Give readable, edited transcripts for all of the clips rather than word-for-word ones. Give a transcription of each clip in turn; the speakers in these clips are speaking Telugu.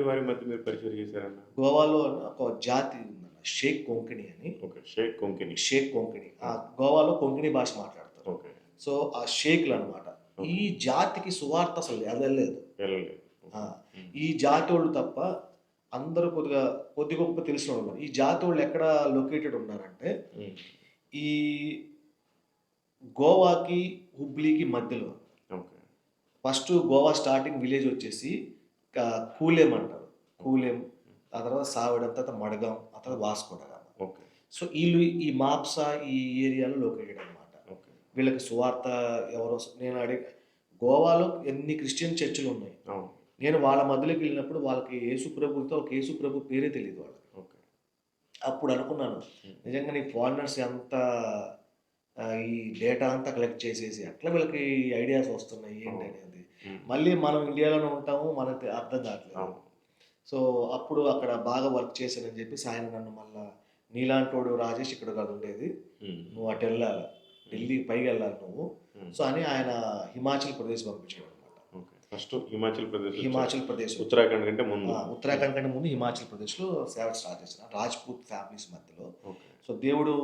ఎలాంటి వారి మధ్య మీరు పరిచయం చేశారన్న? గోవాలో ఒక జాతి ఉందన్న షేక్ కొంకణి అని. ఓకే. షేక్ కొంకణి. షేక్ కొంకణి. హ్మ్. గోవాలో కొంకణి భాష మాట్లాడతారు. ఓకే. సో, ఆ షేక్‌లనమాట. ఈ ఓకే. జాతికి సువార్త అసలు ఎళ్ళలేదు. వెళ్ళలేదు. ఆ! ఓకే. హ్మ్. ఈ జాతోళ్ళు తప్ప అందరూ కొద్ది గొప్ప తెలిసినోళ్ళున్నారు. ఈ జాతోళ్ళు ఎక్కడ లొకేటెడ్ ఉన్నారంటే, హ్మ్. ఈ గోవాకి, హుబ్లీకి మధ్యలో. Okay. First Goa starting village వచ్చేసి కూలెం అంటారు. ఓకే. కూలెం, ఆ తర్వాత సావెడం, తర్వాత మడగాం, ఆ తర్వాత వాస్కో డ గామా. ఓకే. సో, ఈళ్ళు ఈ మాప్సా ఈ ఏరియాలో లొకేటెడ్ అనమాట. ఓకే. వీళ్ళకి సువార్త నేను గోవాలో ఎన్ని క్రిస్టియన్ చర్చులున్నాయి. అవును. నేను వాళ్ళ మధ్యలోకెళ్ళినప్పుడు వాళ్ళకి యేసు ప్రభుతో ఒక యేసు ప్రభు పేరే తెలీదు వాళ్ళకి. ఓకే. అప్పుడు అనుకున్నాను, హ్మ్. నిజంగానే ఈ ఫారినర్స్ ఎంత ఈ డేటా అంతా కలెక్ట్ చేసేసి ఎట్లా వీళ్ళకి ఐడియాస్ వస్తున్నాయి అవును. ఏంటనేది. హ్మ్. మళ్ళీ మనం ఇండియాలోనే ఉంటాము. మనకు అర్థం కావట్లేదు. అవును. సో, అప్పుడు అక్కడ బాగా వర్క్ చేశానని చెప్పేసి ఆయన నన్ను మళ్ళా "నీలాంటోడు రాజేష్ ఇక్కడ కాదు ఉండేది. హ్మ్. నువ్వు అటెళ్ళాల. హ్మ్. ఢిల్లీ పైకెళ్ళాలి నువ్వు." హ్మ్. సో, అని ఆయన హిమాచల్ ప్రదేశ్ పంపించాడనమాట. ఓకే. ఫస్ట్ హిమాచల్ ప్రదేశ్ వచ్చారు. హిమాచల్ ప్రదేశ్ వచ్చాను. ఉత్తరాఖండ్ కంటే ముందు. హ్మ్. ఉత్తరాఖండ్ కంటే ముందు హిమాచల్ ప్రదేశ్‌లో సేవ స్టార్ట్ చేశాను. రాజ్‌పూత్ ఫ్యామిలీస్ మధ్యలో. ఓకే. సో, దేవుడు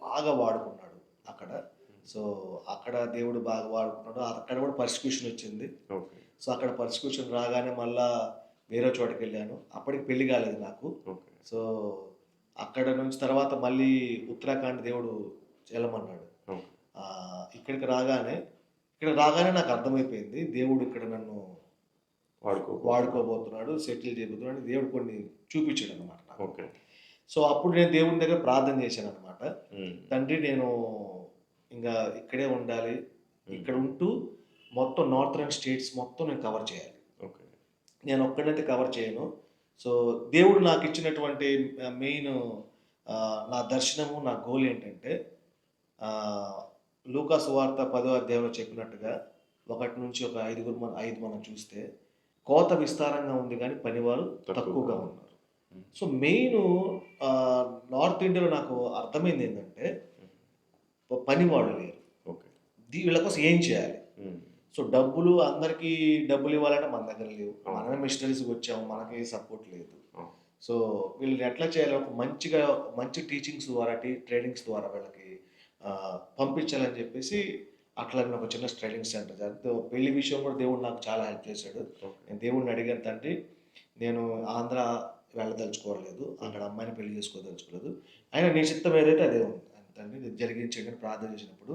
బాగా వాడుకున్నాడు అక్కడ. హ్మ్. సో, అక్కడ దేవుడు బాగా వాడుకున్నాడు. అక్కడ కూడా పర్సిక్యూషన్ వచ్చింది. ఓకే. సో, అక్కడ పర్సిక్యూషన్ రాగానే మళ్ళా వేరే చోటకెళ్ళాను. అప్పటికి పెళ్లి కాలేదు నాకు. ఓకే. సో, అక్కడ నుంచి తర్వాత మళ్ళీ ఉత్తరాఖండ్ దేవుడు ఎళ్ళమన్నాడు. ఓకే. ఇక్కడికి రాగానే నాకు అర్థమైపోయింది. దేవుడు ఇక్కడ నన్ను వాడుకోబోతున్నారు. వాడుకోబోతున్నాడు, సెటిల్ చేయబోతున్నాడు. దేవుడు కొన్ని చూపించాడనమాట నాకు. ఓకే. సో, అప్పుడు నేను దేవుని దగ్గర ప్రార్థన చేశాననమాట. హ్మ్. తండ్రి నేను ఇంగా ఇక్కడే ఉండాలి. హ్మ్. ఇక్కడ ఉంటూ మొత్తం నార్థర్న్ స్టేట్స్ మొత్తం నేను కవర్ చేయాలి. ఓకే. నేను ఒక్కడినైతే కవర్ చేయను. సో, దేవుడు నాకిచ్చినటువంటి మెయిను నా దర్శనము, నా గోల్ ఏంటంటే ఆహ్, లూకా సువార్త 10వ అధ్యాయంలో చెప్పినట్టుగా 1-5 మనం చూస్తే, కోత విస్తారంగా ఉంది గానీ పనివారు తక్కువగా తక్కువగా ఉంది. ఉన్నారు. హ్మ్. సో, మెయిను నార్త్ ఇండియాలో నాకు అర్థమైందేంటంటే, హ్మ్. పనివాళ్ళు లేరు. ఓకే. వీళ్ళ కోసం ఏం చేయాలి? హ్మ్. సో, అందరికీ డబ్బులివ్వాలంటే మన దగ్గర లేవు. అవును. మనమే మిషనరీస్‌గొచ్చాము. మనకి సపోర్ట్ లేదు. అవును. సో, వీళ్ళని ఎట్లా చేయాలి? మంచి టీచింగ్స్ ద్వారా, ట్రైనింగ్స్ ద్వారా వీళ్ళకి పంపించాలని చెప్పేసి అట్లా నేను ఒక చిన్న ట్రైనింగ్ సెంటర్ పెళ్లి విషయం కూడా దేవుడు నాకు చాలా హెల్ప్ చేశాడు. ఓకే. నేను దేవుడిని అడిగాను తండ్రి, నేను ఆంధ్ర వెళ్ళదలుచుకోలేదు. హ్మ్. అక్కడ అమ్మాయిని పెళ్లి చేసుకోదలుచుకోలేదు. అయినా నీ చిత్తం ఏదైతే అదే ఉంది. తండ్రి ఇది జరిగించండి అని ప్రార్థన చేసినప్పుడు